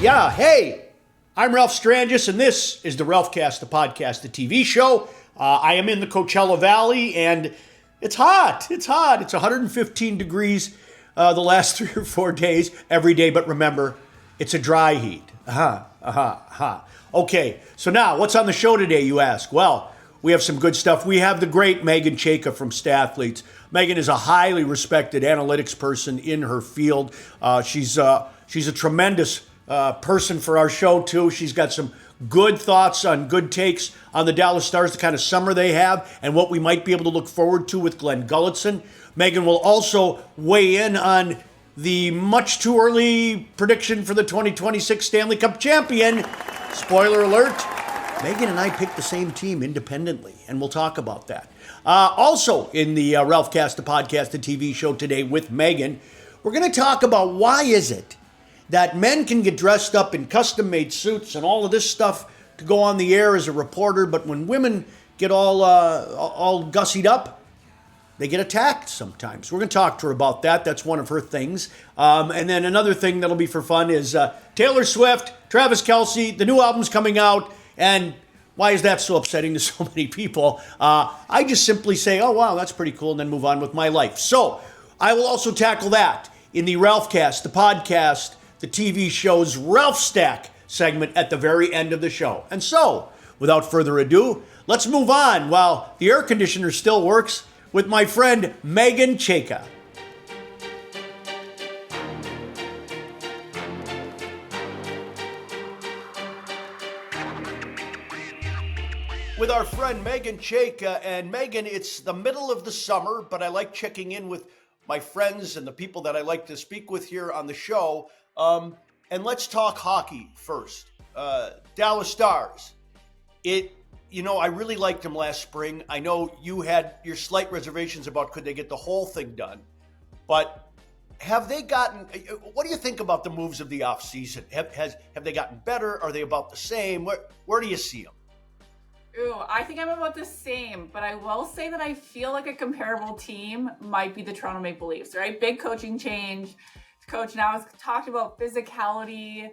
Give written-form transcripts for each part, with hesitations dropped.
Yeah, hey, I'm Ralph Strangis, and this is the Ralphcast, the podcast, the TV show. I am in the Coachella Valley, and it's hot. It's 115 degrees the last 3 or 4 days, every day. But remember, it's a dry heat. Okay, so now, what's on the show today, you ask? Well, we have some good stuff. We have the great Meghan Chayka from Stathletes. Meghan is a highly respected analytics person in her field. She's a tremendous person for our show, too. She's got some good thoughts on good takes on the Dallas Stars, the kind of summer they have, and what we might be able to look forward to with Glenn Gulletson. Meghan will also weigh in on the much too early prediction for the 2026 Stanley Cup champion. Spoiler alert, Meghan and I picked the same team independently, and we'll talk about that. Also in the Ralphcast, the podcast, the TV show today with Meghan, we're going to talk about why is it that men can get dressed up in custom-made suits and all of this stuff to go on the air as a reporter, but when women get all gussied up, they get attacked sometimes. We're going to talk to her about that. That's one of her things. And then another thing that'll be for fun is Taylor Swift, Travis Kelce, the new album's coming out, and why is that so upsetting to so many people? I just simply say, oh, wow, that's pretty cool, and then move on with my life. So I will also tackle that in the Ralphcast, the podcast, the TV show's SubStack segment at the very end of the show. And so, without further ado, let's move on while the air conditioner still works with my friend Meghan Chayka. With our friend Meghan Chayka. And Meghan, it's the middle of the summer, but I like checking in with my friends and the people that I like to speak with here on the show. And let's talk hockey first. Dallas Stars. I really liked them last spring. I know you had your slight reservations about could they get the whole thing done. But have they gotten, what do you think about the moves of the offseason? Have they gotten better? Are they about the same? Where do you see them? Ooh, I think I'm about the same, but I will say that I feel like a comparable team might be the Toronto Maple Leafs, right? Big coaching change. The coach now has talked about physicality.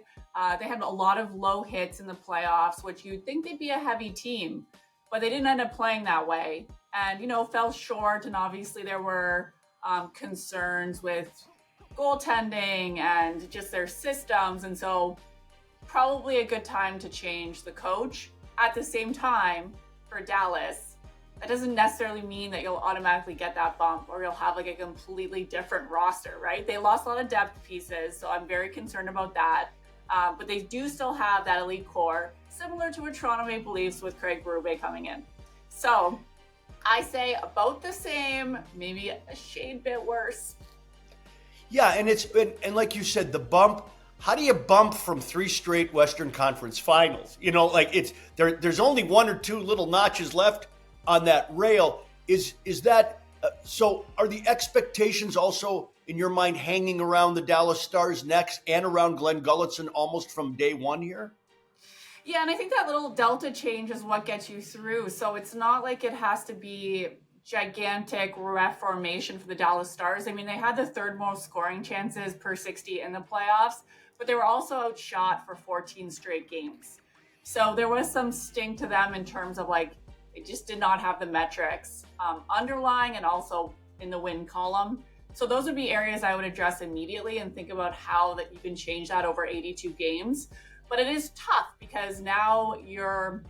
They had a lot of low hits in the playoffs, which you'd think they'd be a heavy team, but they didn't end up playing that way. And, fell short. And obviously there were concerns with goaltending and just their systems. And so probably a good time to change the coach. At the same time, for Dallas, that doesn't necessarily mean that you'll automatically get that bump or you'll have like a completely different roster, right? They lost a lot of depth pieces, so I'm very concerned about that. But they do still have that elite core, similar to a Toronto Maple Leafs with Craig Berube coming in. So I say about the same, maybe a shade bit worse. Yeah, and like you said, the bump. How do you bump from 3 straight Western Conference Finals? There's only 1 or 2 little notches left on that rail. Is that so? Are the expectations also in your mind hanging around the Dallas Stars next and around Glenn Gulletson almost from day one here? Yeah, and I think that little delta change is what gets you through. So it's not like it has to be gigantic reformation for the Dallas Stars. I mean, they had the 3rd most scoring chances per 60 in the playoffs, but they were also outshot for 14 straight games. So there was some sting to them in terms of they just did not have the metrics underlying and also in the win column. So those would be areas I would address immediately and think about how that you can change that over 82 games. But it is tough because now you're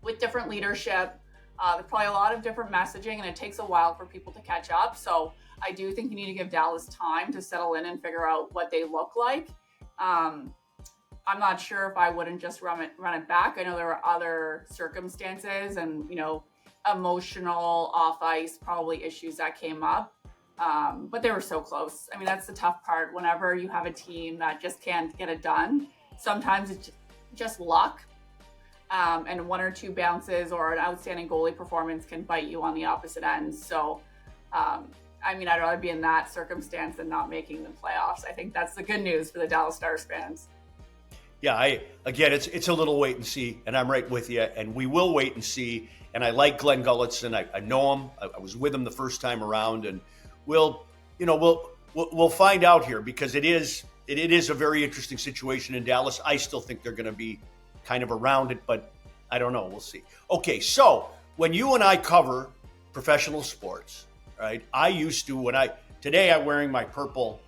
with different leadership. There's probably a lot of different messaging and it takes a while for people to catch up. So I do think you need to give Dallas time to settle in and figure out what they look like. I'm not sure if I wouldn't just run it back. I know there were other circumstances and, emotional off ice, probably issues that came up. But they were so close. I mean, that's the tough part. Whenever you have a team that just can't get it done, sometimes it's just luck. And 1 or 2 bounces or an outstanding goalie performance can bite you on the opposite end. So, I'd rather be in that circumstance than not making the playoffs. I think that's the good news for the Dallas Stars fans. Yeah, it's a little wait and see, and I'm right with you, and we will wait and see. And I like Glenn Gulletson. I know him. I was with him the first time around, and we'll we'll find out here because it is a very interesting situation in Dallas. I still think they're going to be kind of around it, but I don't know. We'll see. Okay, so when you and I cover professional sports, right? I used to today I'm wearing my purple,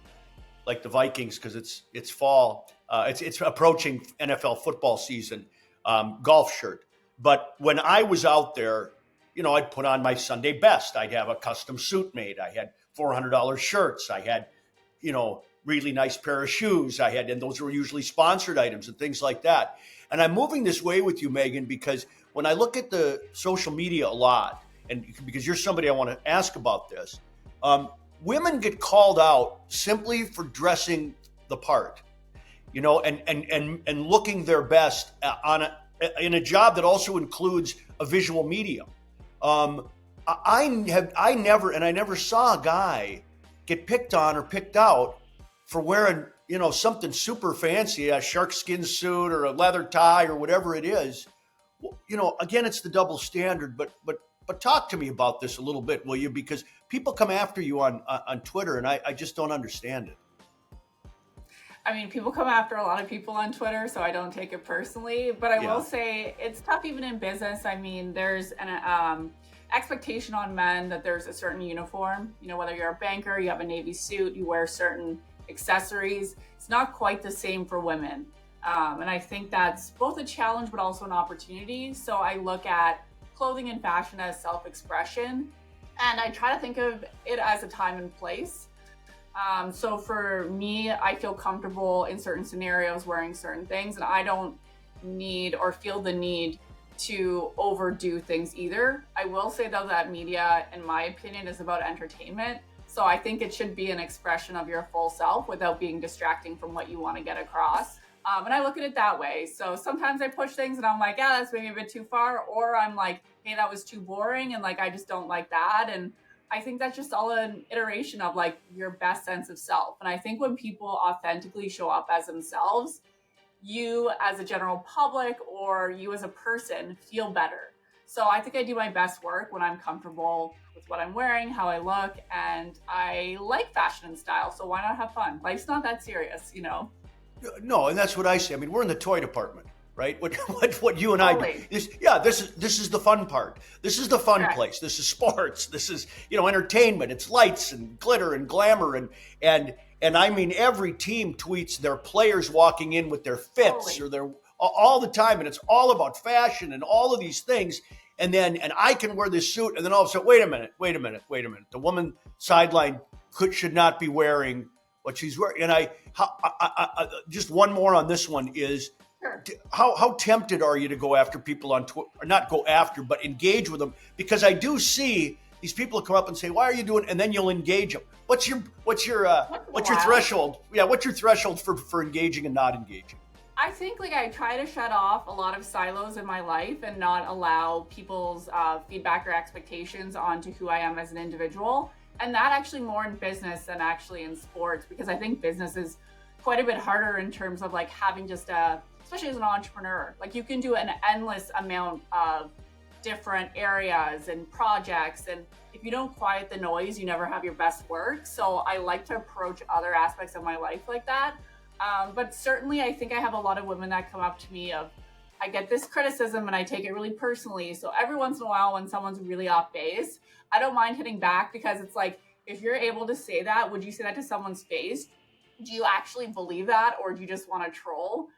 like the Vikings, because it's fall. It's approaching NFL football season. Golf shirt. But when I was out there, I'd put on my Sunday best. I'd have a custom suit made. I had $400 shirts. I had, really nice pair of shoes. And those were usually sponsored items and things like that. And I'm moving this way with you, Meghan, because when I look at the social media a lot, and because you're somebody I want to ask about this, women get called out simply for dressing the part, and looking their best in a job that also includes a visual medium. I never saw a guy get picked on or picked out for wearing, something super fancy, a shark skin suit or a leather tie or whatever it is. Again, it's the double standard, but talk to me about this a little bit, will you? Because people come after you on Twitter, and I just don't understand it. I mean, people come after a lot of people on Twitter, so I don't take it personally. But I will say it's tough even in business. I mean, there's an expectation on men that there's a certain uniform. Whether you're a banker, you have a Navy suit, you wear certain accessories. It's not quite the same for women. And I think that's both a challenge, but also an opportunity. So I look at clothing and fashion as self-expression, and I try to think of it as a time and place. So for me, I feel comfortable in certain scenarios wearing certain things, and I don't need or feel the need to overdo things either. I will say though that media, in my opinion, is about entertainment. So I think it should be an expression of your full self without being distracting from what you want to get across. And I look at it that way. So sometimes I push things and I'm like, yeah, that's maybe a bit too far. Or I'm like, hey, that was too boring. And like, I just don't like that. And I think that's just all an iteration of like your best sense of self. And I think when people authentically show up as themselves, you as a general public or you as a person feel better. So I think I do my best work when I'm comfortable with what I'm wearing, how I look, and I like fashion and style. So why not have fun? Life's not that serious, No, and that's what I say. I mean, we're in the toy department, right? What you and Totally. I do. This is the fun part. This is the fun Correct. place. This is sports. This is, entertainment. It's lights and glitter and glamour and I mean, every team tweets their players walking in with their fits Totally. or their all the time, and it's all about fashion and all of these things. And I can wear this suit, and then all of a sudden, wait a minute. The woman sideline should not be wearing what she's wearing. And I just one more on this one is, Sure. how tempted are you to go after people on Twitter, or not go after, but engage with them? Because I do see these people come up and say, "Why are you doing?" And then you'll engage them. What's your threshold? Yeah, what's your threshold for engaging and not engaging? I think like I try to shut off a lot of silos in my life and not allow people's feedback or expectations onto who I am as an individual. And that actually more in business than actually in sports, because I think business is quite a bit harder in terms of like having just especially as an entrepreneur, like you can do an endless amount of different areas and projects. And if you don't quiet the noise, you never have your best work. So I like to approach other aspects of my life like that. But certainly I think I have a lot of women that come up to me I get this criticism and I take it really personally. So every once in a while when someone's really off base, I don't mind hitting back, because it's like, if you're able to say that, would you say that to someone's face? Do you actually believe that, or do you just want to troll?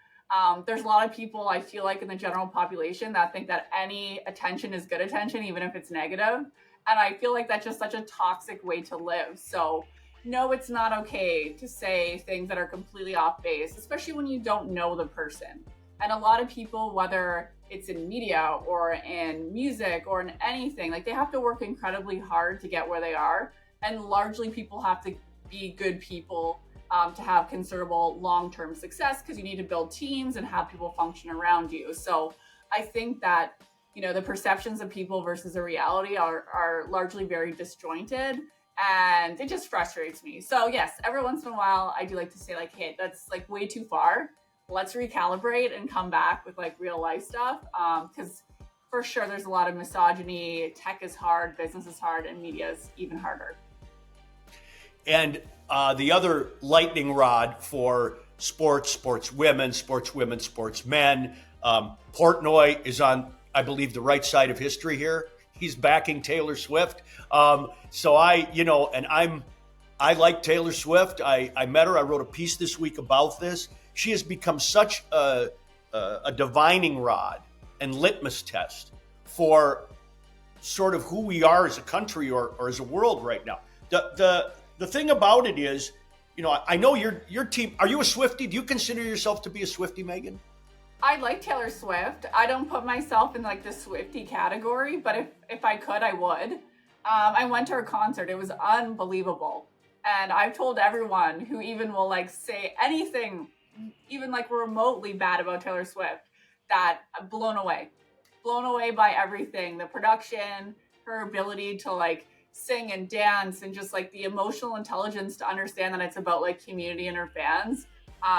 There's a lot of people, I feel like, in the general population that think that any attention is good attention, even if it's negative. And I feel like that's just such a toxic way to live. So no, it's not okay to say things that are completely off base, especially when you don't know the person. And a lot of people, whether it's in media or in music or in anything, like they have to work incredibly hard to get where they are. And largely people have to be good people to have considerable long-term success, because you need to build teams and have people function around you. So I think that, the perceptions of people versus the reality are largely very disjointed. And it just frustrates me. So yes, every once in a while, I do like to say like, hey, that's like way too far. Let's recalibrate and come back with like real life stuff. Because for sure, there's a lot of misogyny. Tech is hard, business is hard, and media is even harder. And the other lightning rod for sports women, sports men. Portnoy is on, I believe, the right side of history here. He's backing Taylor Swift. So I like Taylor Swift. I met her. I wrote a piece this week about this. She has become such a divining rod and litmus test for sort of who we are as a country or as a world right now. The thing about it is, I know your team. Are you a Swiftie? Do you consider yourself to be a Swiftie, Megan? I like Taylor Swift. I don't put myself in like the Swiftie category, but if I could, I would. I went to her concert. It was unbelievable. And I've told everyone who even will like say anything, even like remotely bad about Taylor Swift, that I'm blown away by everything, the production, her ability to like sing and dance, and just like the emotional intelligence to understand that it's about like community and her fans.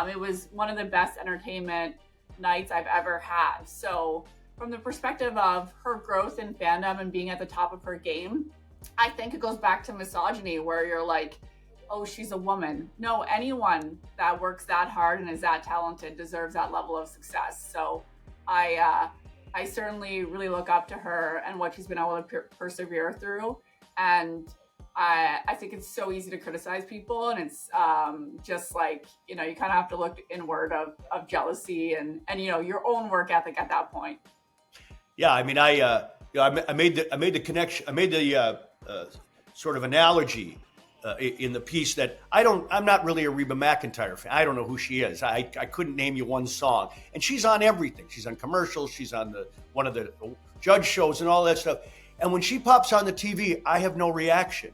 It was one of the best entertainment nights I've ever had. So from the perspective of her growth in fandom and being at the top of her game, I think it goes back to misogyny, where you're like, oh, she's a woman. No, anyone that works that hard and is that talented deserves that level of success. So I certainly really look up to her and what she's been able to persevere through. And I think it's so easy to criticize people, and it's just like, you kind of have to look inward of jealousy and your own work ethic at that point. Yeah, I mean, I made the connection. I made the sort of analogy in the piece that I'm not really a Reba McEntire fan. I don't know who she is. I couldn't name you one song, and she's on everything. She's on commercials. She's on one of the judge shows and all that stuff. And when she pops on the TV, I have no reaction.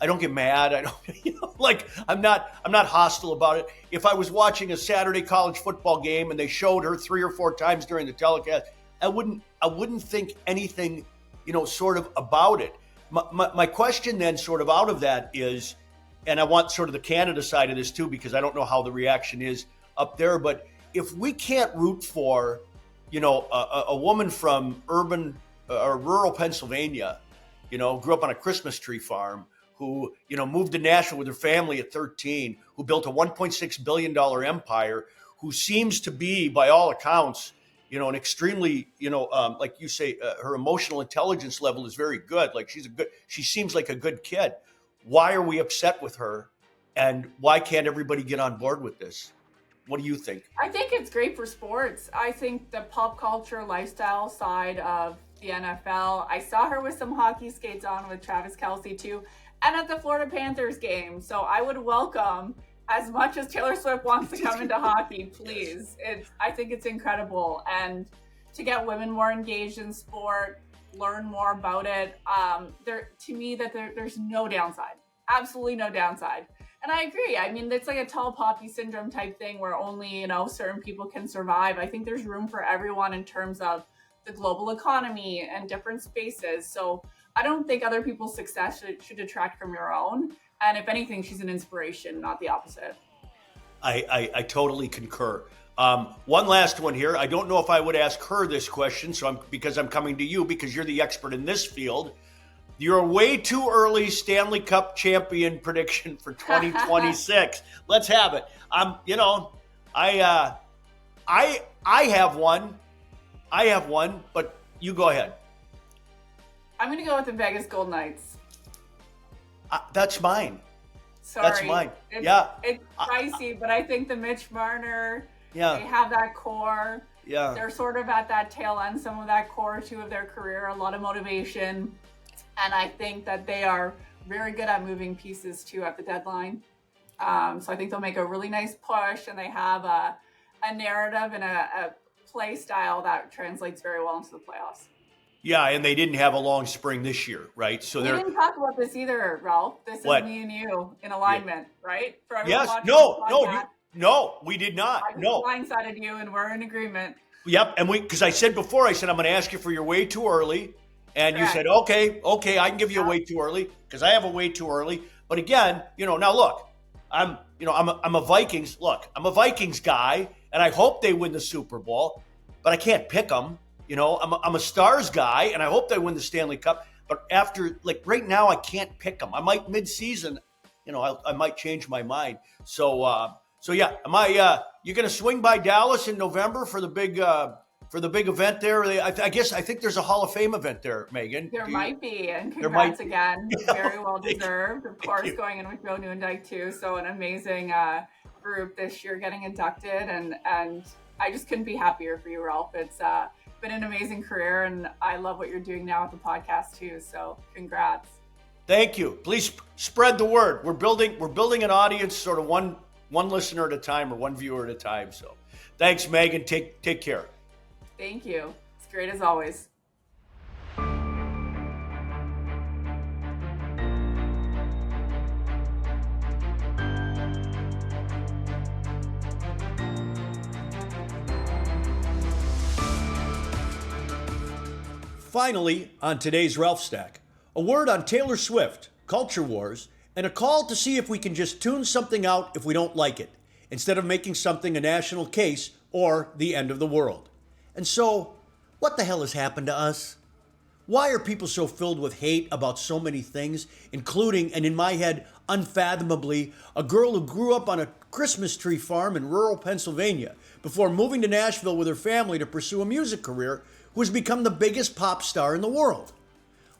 I don't get mad. I don't, I'm not hostile about it. If I was watching a Saturday college football game and they showed her 3 or 4 times during the telecast, I wouldn't think anything, sort of about it. My question then sort of out of that is, and I want sort of the Canada side of this too, because I don't know how the reaction is up there, but if we can't root for, a woman from urban or rural Pennsylvania, grew up on a Christmas tree farm, who, moved to Nashville with her family at 13, who built a $1.6 billion empire, who seems to be, by all accounts, an extremely, like you say, her emotional intelligence level is very good. Like she seems like a good kid. Why are we upset with her? And why can't everybody get on board with this? What do you think? I think it's great for sports. I think the pop culture lifestyle side of the NFL, I saw her with some hockey skates on with Travis Kelce too, and at the Florida Panthers game. So I would welcome, as much as Taylor Swift wants to come into hockey, please. I think it's incredible. And to get women more engaged in sport, learn more about it, to me, there's no downside. Absolutely no downside. And I agree. I mean, it's like a tall poppy syndrome type thing where only, certain people can survive. I think there's room for everyone in terms of the global economy and different spaces. So I don't think other people's success should detract from your own. And if anything, she's an inspiration, not the opposite. I totally concur. One last one here. I don't know if I would ask her this question, because I'm coming to you because you're the expert in this field. Your way too early Stanley Cup champion prediction for 2026. Let's have it. I have one. But you go ahead. I'm going to go with the Vegas Golden Knights. That's mine. Sorry. That's mine. It's pricey, but I think the Mitch Marner, they have that core. Yeah. They're sort of at that tail end, some of that core too of their career, a lot of motivation. And I think that they are very good at moving pieces too at the deadline. So I think they'll make a really nice push, and they have a narrative and a play style that translates very well into the playoffs. Yeah, and they didn't have a long spring this year, right? So we didn't talk about this either, Ralph. This is me and you in alignment, right? For everyone watching no, we did not. I just blindsided you, and we're in agreement. Yep, and because I said before, I'm going to ask you for your way too early, and correct. You said okay, I can give you a way too early because I have a way too early. But again, now look, I'm a Vikings. Look, I'm a Vikings guy, and I hope they win the Super Bowl, but I can't pick them. I'm a Stars guy, and I hope they win the Stanley Cup. But after, right now, I can't pick them. I might mid-season, I might change my mind. So yeah, am I? You going to swing by Dallas in November for the big event there? I think there's a Hall of Fame event there, Megan. There might be, and There might congrats be. again. Very well deserved. Of course, you. going in with Joe Newendike too. So an amazing group this year getting inducted, and I just couldn't be happier for you, Ralph. It's been an amazing career, and I love what you're doing now with the podcast too. So congrats. Thank you. Please spread the word. We're building an audience, sort of one listener at a time or one viewer at a time. So thanks, Megan. Take care. Thank you. It's great as always. Finally, on today's Ralph Stack, a word on Taylor Swift, culture wars, and a call to see if we can just tune something out if we don't like it, instead of making something a national case or the end of the world. And so, what the hell has happened to us? Why are people so filled with hate about so many things, including, and in my head, unfathomably, a girl who grew up on a Christmas tree farm in rural Pennsylvania before moving to Nashville with her family to pursue a music career, who has become the biggest pop star in the world?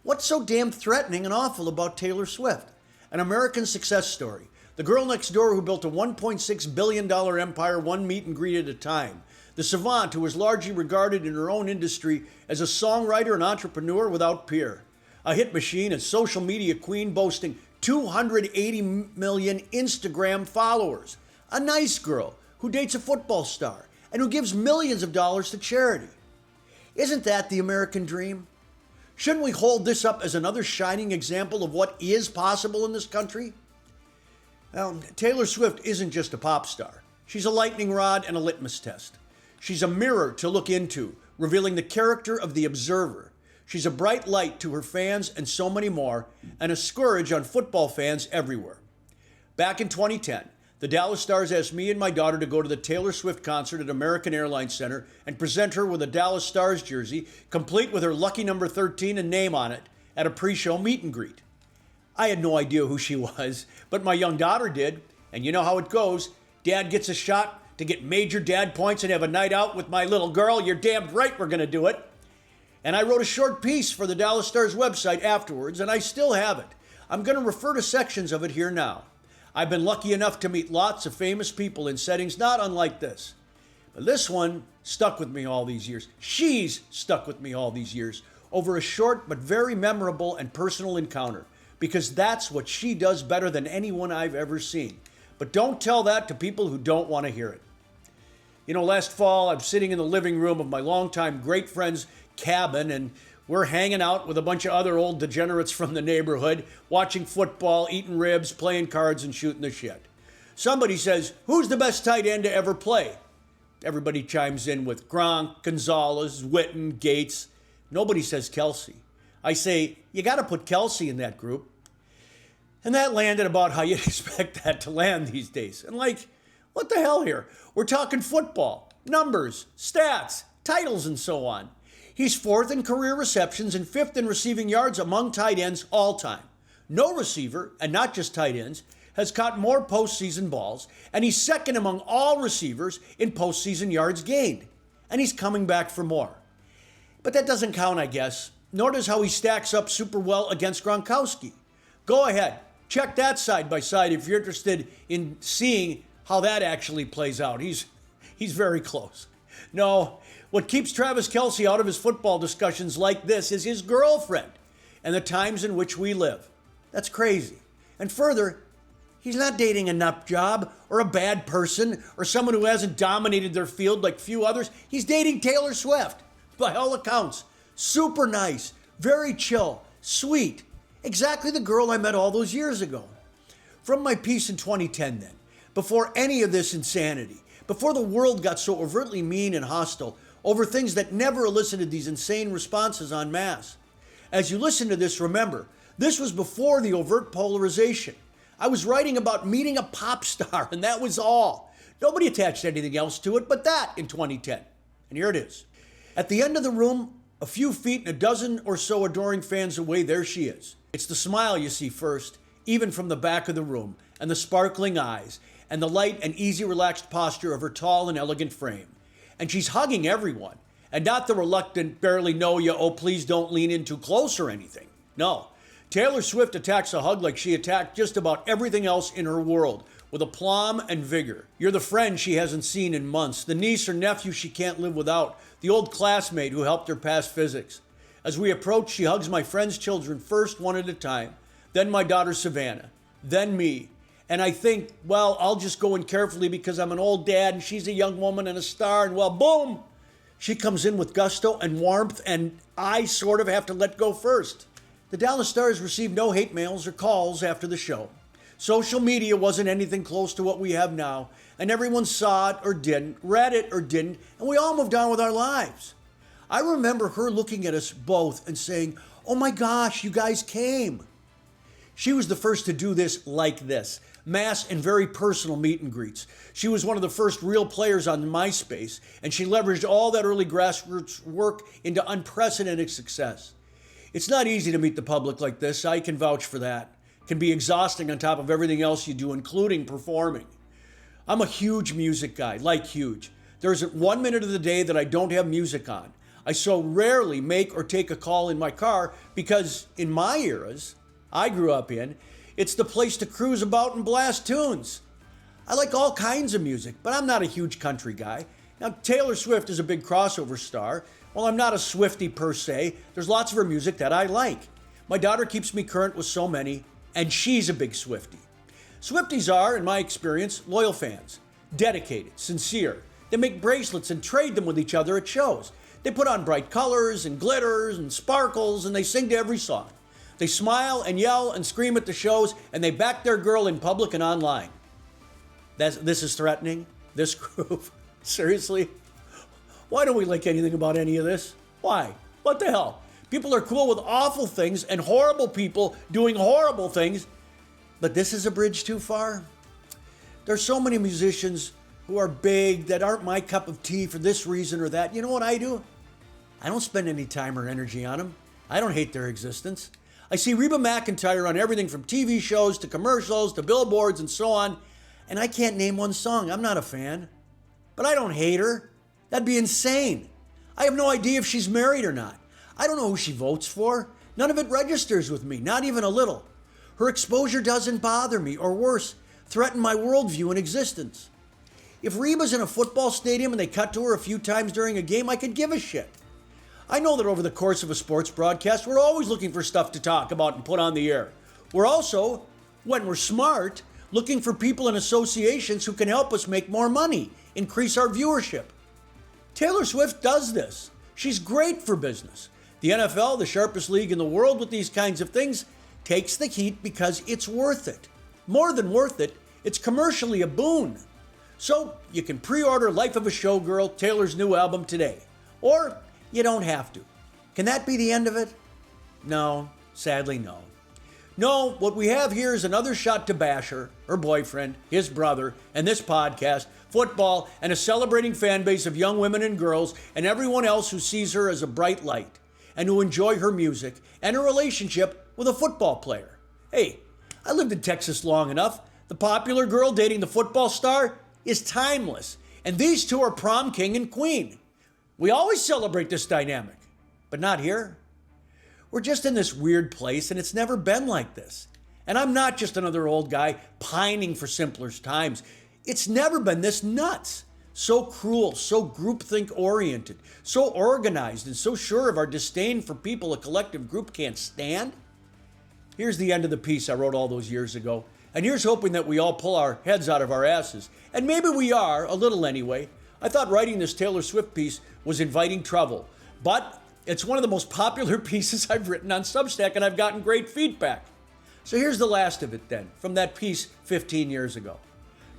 What's so damn threatening and awful about Taylor Swift? An American success story. The girl next door who built a $1.6 billion empire one meet and greet at a time. The savant who was largely regarded in her own industry as a songwriter and entrepreneur without peer. A hit machine and social media queen boasting 280 million Instagram followers. A nice girl who dates a football star and who gives millions of dollars to charity. Isn't that the American dream? Shouldn't we hold this up as another shining example of what is possible in this country? Well, Taylor Swift isn't just a pop star. She's a lightning rod and a litmus test. She's a mirror to look into, revealing the character of the observer. She's a bright light to her fans and so many more, and a scourge on football fans everywhere. Back in 2010, the Dallas Stars asked me and my daughter to go to the Taylor Swift concert at American Airlines Center and present her with a Dallas Stars jersey, complete with her lucky number 13 and name on it, at a pre-show meet and greet. I had no idea who she was, but my young daughter did, and you know how it goes. Dad gets a shot to get major dad points and have a night out with my little girl. You're damned right we're going to do it. And I wrote a short piece for the Dallas Stars website afterwards, and I still have it. I'm going to refer to sections of it here now. I've been lucky enough to meet lots of famous people in settings not unlike this. But this one stuck with me all these years. She's stuck with me all these years over a short but very memorable and personal encounter, because that's what she does better than anyone I've ever seen. But don't tell that to people who don't want to hear it. Last fall, I'm sitting in the living room of my longtime great friend's cabin, and we're hanging out with a bunch of other old degenerates from the neighborhood, watching football, eating ribs, playing cards, and shooting the shit. Somebody says, "Who's the best tight end to ever play?" Everybody chimes in with Gronk, Gonzalez, Witten, Gates. Nobody says Kelsey. I say, you got to put Kelsey in that group. And that landed about how you'd expect that to land these days. And what the hell here? We're talking football, numbers, stats, titles, and so on. He's fourth in career receptions and fifth in receiving yards among tight ends all time. No receiver, and not just tight ends, has caught more postseason balls, and he's second among all receivers in postseason yards gained. And he's coming back for more. But that doesn't count, I guess. Nor does how he stacks up super well against Gronkowski. Go ahead, check that side by side if you're interested in seeing how that actually plays out. He's very close. No, what keeps Travis Kelce out of his football discussions like this is his girlfriend and the times in which we live. That's crazy. And further, he's not dating a nut job or a bad person or someone who hasn't dominated their field like few others. He's dating Taylor Swift. By all accounts, super nice, very chill, sweet. Exactly the girl I met all those years ago. From my piece in 2010 then, before any of this insanity, before the world got so overtly mean and hostile over things that never elicited these insane responses en masse. As you listen to this, remember, this was before the overt polarization. I was writing about meeting a pop star, and that was all. Nobody attached anything else to it but that in 2010. And here it is. At the end of the room, a few feet and a dozen or so adoring fans away, there she is. It's the smile you see first, even from the back of the room, and the sparkling eyes, and the light and easy relaxed posture of her tall and elegant frame. And she's hugging everyone, and not the reluctant, barely know you, oh please don't lean in too close or anything. No, Taylor Swift attacks a hug like she attacked just about everything else in her world, with aplomb and vigor. You're the friend she hasn't seen in months, the niece or nephew she can't live without, the old classmate who helped her pass physics. As we approach, she hugs my friend's children first, one at a time, then my daughter Savannah, then me. And I think, well, I'll just go in carefully because I'm an old dad and she's a young woman and a star, and well, boom! She comes in with gusto and warmth, and I sort of have to let go first. The Dallas Stars received no hate mails or calls after the show. Social media wasn't anything close to what we have now, and everyone saw it or didn't, read it or didn't, and we all moved on with our lives. I remember her looking at us both and saying, "Oh my gosh, you guys came." She was the first to do this like this, mass and very personal meet and greets. She was one of the first real players on MySpace, and she leveraged all that early grassroots work into unprecedented success. It's not easy to meet the public like this, I can vouch for that. It can be exhausting on top of everything else you do, including performing. I'm a huge music guy, like huge. There isn't 1 minute of the day that I don't have music on. I so rarely make or take a call in my car because in my eras, I grew up in, it's the place to cruise about and blast tunes. I like all kinds of music, but I'm not a huge country guy. Now, Taylor Swift is a big crossover star. While I'm not a Swiftie per se, there's lots of her music that I like. My daughter keeps me current with so many, and she's a big Swiftie. Swifties are, in my experience, loyal fans, dedicated, sincere. They make bracelets and trade them with each other at shows. They put on bright colors and glitters and sparkles, and they sing to every song. They smile and yell and scream at the shows, and they back their girl in public and online. This is threatening? This group? Seriously? Why don't we like anything about any of this? Why? What the hell? People are cool with awful things and horrible people doing horrible things, but this is a bridge too far? There's so many musicians who are big that aren't my cup of tea for this reason or that. You know what I do? I don't spend any time or energy on them. I don't hate their existence. I see Reba McEntire on everything from TV shows to commercials to billboards and so on, and I can't name one song. I'm not a fan. But I don't hate her. That'd be insane. I have no idea if she's married or not. I don't know who she votes for. None of it registers with me, not even a little. Her exposure doesn't bother me, or worse, threaten my worldview and existence. If Reba's in a football stadium and they cut to her a few times during a game, I could give a shit. I know that over the course of a sports broadcast, we're always looking for stuff to talk about and put on the air. We're also, when we're smart, looking for people and associations who can help us make more money, increase our viewership. Taylor Swift does this. She's great for business. The NFL, the sharpest league in the world with these kinds of things, takes the heat because it's worth it. More than worth it, it's commercially a boon. So you can pre-order Life of a Showgirl, Taylor's new album today. Or you don't have to. Can that be the end of it? No, sadly no. No, what we have here is another shot to bash her boyfriend, his brother, and this podcast, football, and a celebrating fan base of young women and girls, and everyone else who sees her as a bright light, and who enjoy her music and her relationship with a football player. Hey, I lived in Texas long enough. The popular girl dating the football star is timeless, and these two are prom king and queen. We always celebrate this dynamic, but not here. We're just in this weird place, and it's never been like this. And I'm not just another old guy pining for simpler times. It's never been this nuts. So cruel, so groupthink-oriented, so organized, and so sure of our disdain for people a collective group can't stand. Here's the end of the piece I wrote all those years ago. And here's hoping that we all pull our heads out of our asses. And maybe we are, a little anyway. I thought writing this Taylor Swift piece was inviting trouble. But it's one of the most popular pieces I've written on Substack, and I've gotten great feedback. So here's the last of it then, from that piece 15 years ago.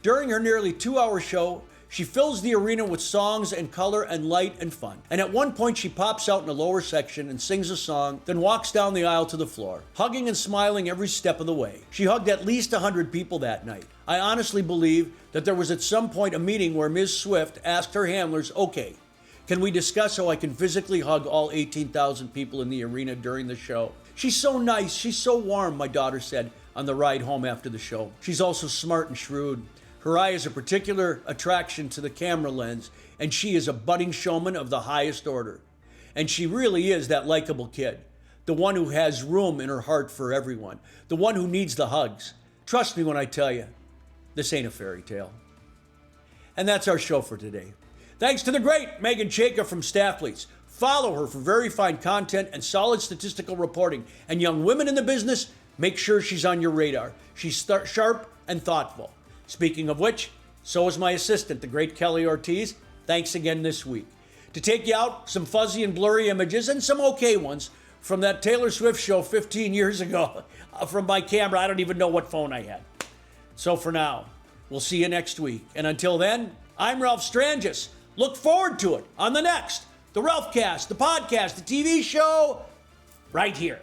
During her nearly 2-hour show, she fills the arena with songs and color and light and fun. And at one point, she pops out in the lower section and sings a song, then walks down the aisle to the floor, hugging and smiling every step of the way. She hugged at least 100 people that night. I honestly believe that there was at some point a meeting where Ms. Swift asked her handlers, okay, can we discuss how I can physically hug all 18,000 people in the arena during the show? She's so nice, she's so warm, my daughter said. on the ride home after the show. She's also smart and shrewd. Her eye is a particular attraction to the camera lens, and she is a budding showman of the highest order. And she really is that likable kid, the one who has room in her heart for everyone, the one who needs the hugs. Trust me when I tell you, this ain't a fairy tale. And that's our show for today. Thanks to the great Meghan Chayka from Staffleets. Follow her for very fine content and solid statistical reporting. And young women in the business, make sure she's on your radar. She's sharp and thoughtful. Speaking of which, so is my assistant, the great Kelly Ortiz. Thanks again this week. To take you out, some fuzzy and blurry images and some okay ones from that Taylor Swift show 15 years ago from my camera. I don't even know what phone I had. So for now, we'll see you next week. And until then, I'm Ralph Strangis. Look forward to it on the next, the Ralphcast, the podcast, the TV show, right here.